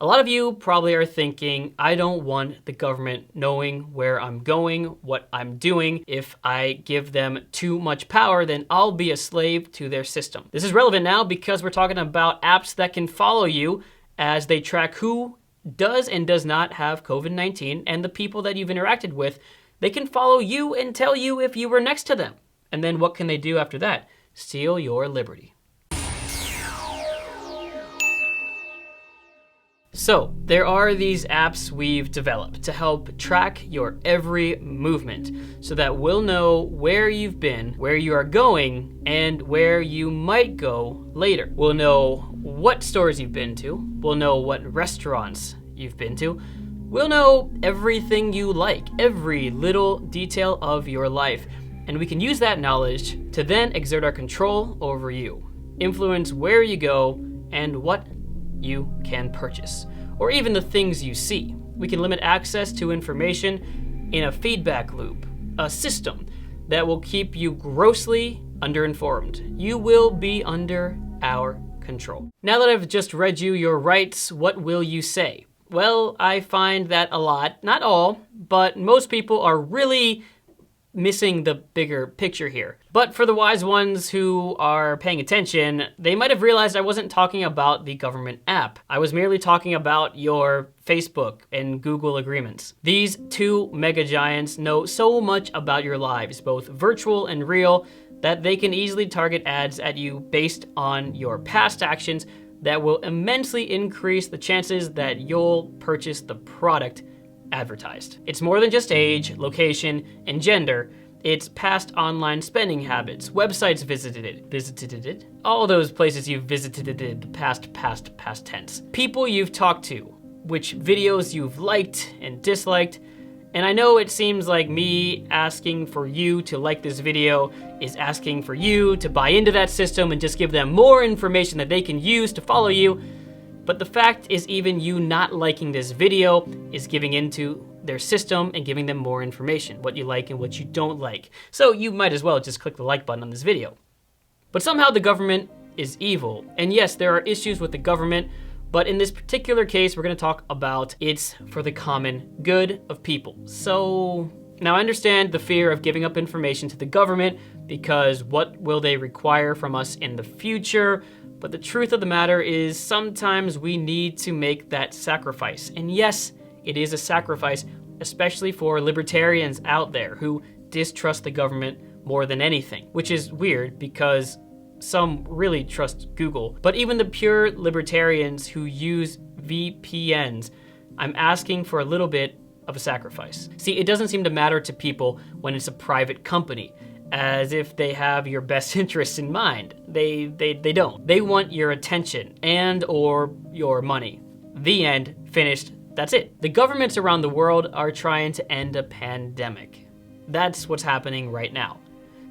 A lot of you probably are thinking, I don't want the government knowing where I'm going, what I'm doing. If I give them too much power, then I'll be a slave to their system. This is relevant now because we're talking about apps that can follow you as they track who does and does not have COVID-19, and the people that you've interacted with. They can follow you and tell you if you were next to them. And then what can they do after that? Steal your liberty. So there are these apps we've developed to help track your every movement so that we'll know where you've been, where you are going, and where you might go later. We'll know what stores you've been to. We'll know what restaurants you've been to. We'll know everything you like, every little detail of your life. And we can use that knowledge to then exert our control over you, influence where you go and what you can purchase, or even the things you see. We can limit access to information in a feedback loop, a system that will keep you grossly underinformed. You will be under our control. Now that I've just read you your rights, what will you say? Well, I find that a lot, not all, but most people are really missing the bigger picture here. But for the wise ones who are paying attention, they might have realized I wasn't talking about the government app. I was merely talking about your Facebook and Google agreements. These two mega giants know so much about your lives, both virtual and real, that they can easily target ads at you based on your past actions that will immensely increase the chances that you'll purchase the product advertised. It's more than just age, location, and gender. It's past online spending habits, websites visited, all those places you've visited, past tense. People you've talked to, which videos you've liked and disliked. And I know it seems like me asking for you to like this video is asking for you to buy into that system and just give them more information that they can use to follow you. But the fact is, even you not liking this video is giving into their system and giving them more information, what you like and what you don't like. So you might as well just click the like button on this video. But somehow the government is evil. And yes, there are issues with the government, but in this particular case, we're gonna talk about it's for the common good of people. So now I understand the fear of giving up information to the government because what will they require from us in the future? But the truth of the matter is sometimes we need to make that sacrifice. And yes, it is a sacrifice, especially for libertarians out there who distrust the government more than anything, which is weird because some really trust Google. But even the pure libertarians who use VPNs, I'm asking for a little bit of a sacrifice. See, it doesn't seem to matter to people when it's a private company, as if they have your best interests in mind. They don't. They want your attention and or your money. The end, finished, that's it. The governments around the world are trying to end a pandemic. That's what's happening right now.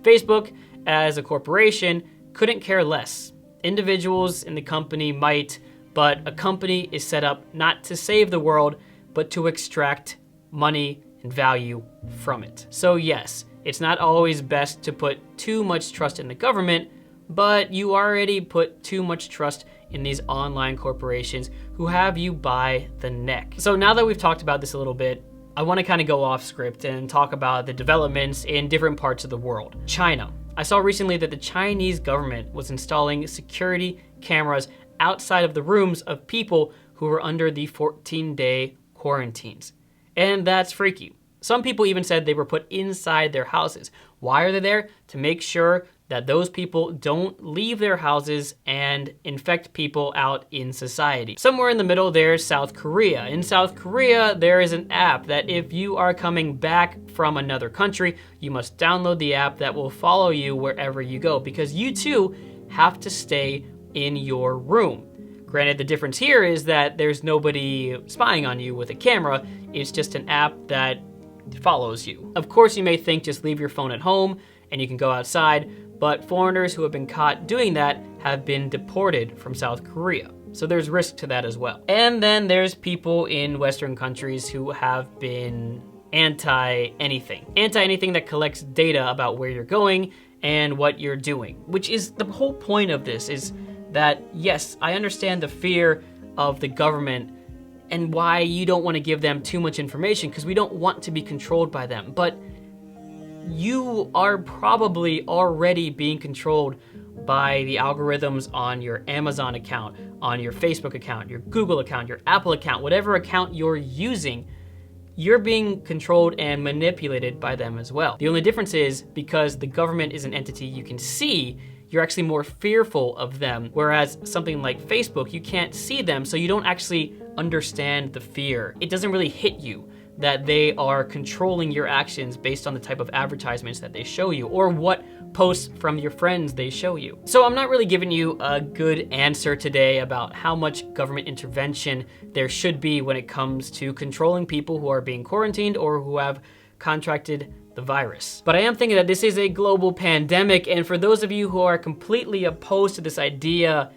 Facebook, as a corporation, couldn't care less. Individuals in the company might, but a company is set up not to save the world, but to extract money and value from it. So yes, it's not always best to put too much trust in the government, but you already put too much trust in these online corporations who have you by the neck. So now that we've talked about this a little bit, I want to kind of go off script and talk about the developments in different parts of the world. China. I saw recently that the Chinese government was installing security cameras outside of the rooms of people who were under the 14-day quarantines. And that's freaky. Some people even said they were put inside their houses. Why are they there? To make sure that those people don't leave their houses and infect people out in society. Somewhere in the middle, there's South Korea. In South Korea, there is an app that if you are coming back from another country, you must download the app that will follow you wherever you go, because you too have to stay in your room. Granted, the difference here is that there's nobody spying on you with a camera. It's just an app that follows you. Of course, you may think just leave your phone at home and you can go outside, but foreigners who have been caught doing that have been deported from South Korea. So there's risk to that as well. And then there's people in Western countries who have been anti-anything that collects data about where you're going and what you're doing, which is the whole point of this, is that yes, I understand the fear of the government and why you don't want to give them too much information, because we don't want to be controlled by them. But you are probably already being controlled by the algorithms on your Amazon account, on your Facebook account, your Google account, your Apple account, whatever account you're using. You're being controlled and manipulated by them as well. The only difference is, because the government is an entity you can see, you're actually more fearful of them. Whereas something like Facebook, you can't see them, so you don't actually understand the fear. It doesn't really hit you that they are controlling your actions based on the type of advertisements that they show you, or what posts from your friends they show you. So I'm not really giving you a good answer today about how much government intervention there should be when it comes to controlling people who are being quarantined or who have contracted the virus. But I am thinking that this is a global pandemic, and for those of you who are completely opposed to this idea,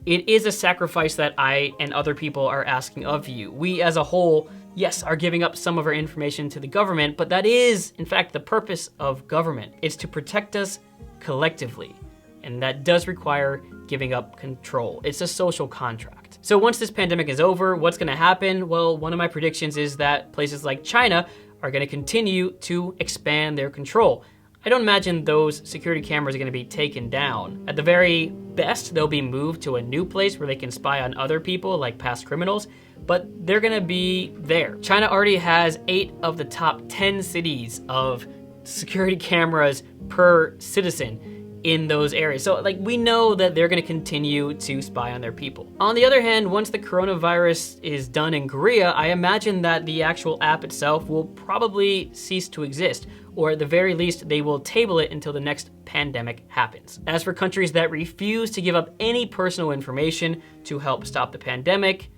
it is a sacrifice that I and other people are asking of you. We as a whole, yes, are giving up some of our information to the government, but that is, in fact, the purpose of government. It's to protect us collectively, and that does require giving up control. It's a social contract. So once this pandemic is over, what's gonna happen? Well, one of my predictions is that places like China are gonna continue to expand their control. I don't imagine those security cameras are gonna be taken down. At the very best, they'll be moved to a new place where they can spy on other people, like past criminals, but they're gonna be there. China already has 8 of the top 10 cities of security cameras per citizen in those areas. So we know that they're gonna continue to spy on their people. On the other hand, once the coronavirus is done in Korea, I imagine that the actual app itself will probably cease to exist, or at the very least, they will table it until the next pandemic happens. As for countries that refuse to give up any personal information to help stop the pandemic,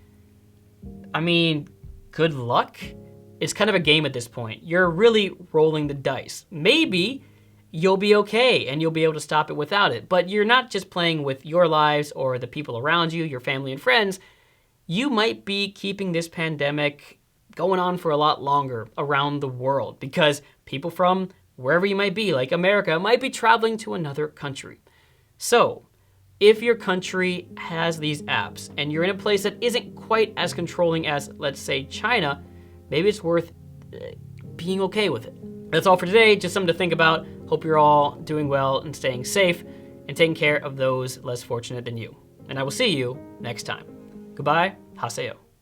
I mean, good luck. It's kind of a game at this point. You're really rolling the dice. Maybe you'll be okay and you'll be able to stop it without it, but you're not just playing with your lives or the people around you, your family and friends. You might be keeping this pandemic going on for a lot longer around the world, because people from wherever you might be, like America, might be traveling to another country. So if your country has these apps and you're in a place that isn't quite as controlling as, let's say, China, maybe it's worth being okay with it. That's all for today. Just something to think about. Hope you're all doing well and staying safe and taking care of those less fortunate than you. And I will see you next time. Goodbye. Haseo.